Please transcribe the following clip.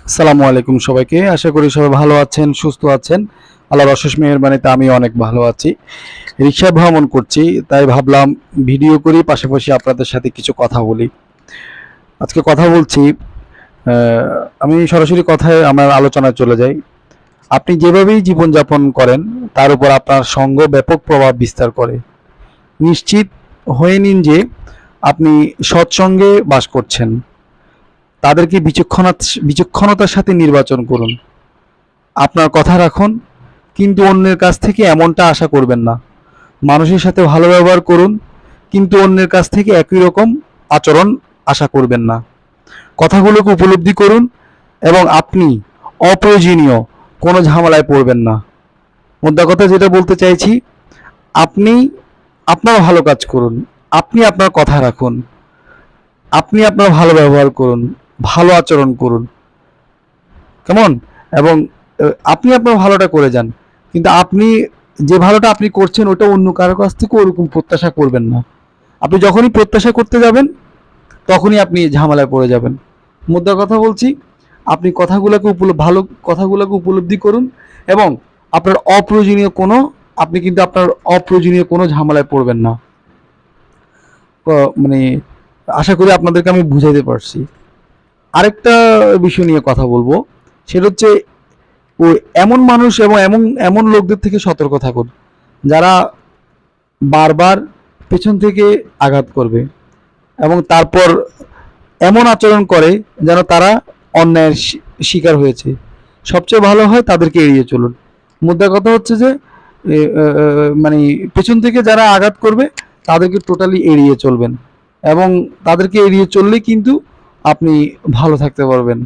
আসসালামু আলাইকুম সবাইকে। আশা করি সবাই ভালো আছেন, সুস্থ আছেন। আল্লাহর অশেষ মেহেরবানিতে আমি অনেক ভালো আছি। রিক্সায় ভ্রমণ করছি, তাই ভাবলাম ভিডিও করি, পাশাপাশি আপনাদের সাথে কিছু কথা বলি। আজকে কথা বলছি, আমি সরাসরি কথায় আমার আলোচনায় চলে যাই। আপনি যেভাবেই জীবনযাপন করেন, তার উপর আপনার সঙ্গ ব্যাপক প্রভাব বিস্তার করে। নিশ্চিত হয়ে নিন যে আপনি সৎসঙ্গে বাস করছেন। তাদেরকে বিচক্ষণতার সাথে নির্বাচন করুন। আপনার কথা রাখুন, কিন্তু অন্যের কাছ থেকে এমনটা আশা করবেন না। মানুষের সাথে ভালো ব্যবহার করুন, কিন্তু অন্যের কাছ থেকে একই রকম আচরণ আশা করবেন না। কথাগুলোকে উপলব্ধি করুন এবং আপনি অপ্রয়োজনীয় কোনো ঝামেলায় পড়বেন না। মোদ্দা কথা যেটা বলতে চাইছি, আপনি আপনার ভালো কাজ করুন, আপনি আপনার কথা রাখুন, আপনি আপনার ভালো ব্যবহার করুন, ভালো আচরণ করুন, কেমন? এবং আপনি আপনার ভালোটা করে যান। কিন্তু আপনি যে ভালোটা আপনি করছেন ওটা অন্য কারো কাছ থেকে ওরকম প্রত্যাশা করবেন না। আপনি যখনই প্রত্যাশা করতে যাবেন তখনই আপনি ঝামেলায় পড়ে যাবেন। মোদ্দা কথা বলছি, আপনি ভালো কথাগুলোকে উপলব্ধি করুন এবং আপনার অপ্রয়োজনীয় কোনো আপনি কিন্তু আপনার অপ্রয়োজনীয় কোনো ঝামেলায় পড়বেন না। মানে আশা করি আপনাদেরকে আমি বুঝাইতে পারছি। আরেকটা বিষয় নিয়ে কথা বলবো, সেটা হচ্ছে ও এমন মানুষ এবং এমন এমন লোকদের থেকে সতর্ক থাকুন যারা বারবার পেছন থেকে আঘাত করবে এবং তারপর এমন আচরণ করে যেন তারা অন্যায়ের শিকার হয়েছে। সবচেয়ে ভালো হয় তাদেরকে এড়িয়ে চলুন। মুদ্রা কথা হচ্ছে যে মানে পেছন থেকে যারা আঘাত করবে তাদেরকে টোটালি এড়িয়ে চলবেন এবং তাদেরকে এড়িয়ে চললেই কিন্তু আপনি ভালো থাকতে পারবেন।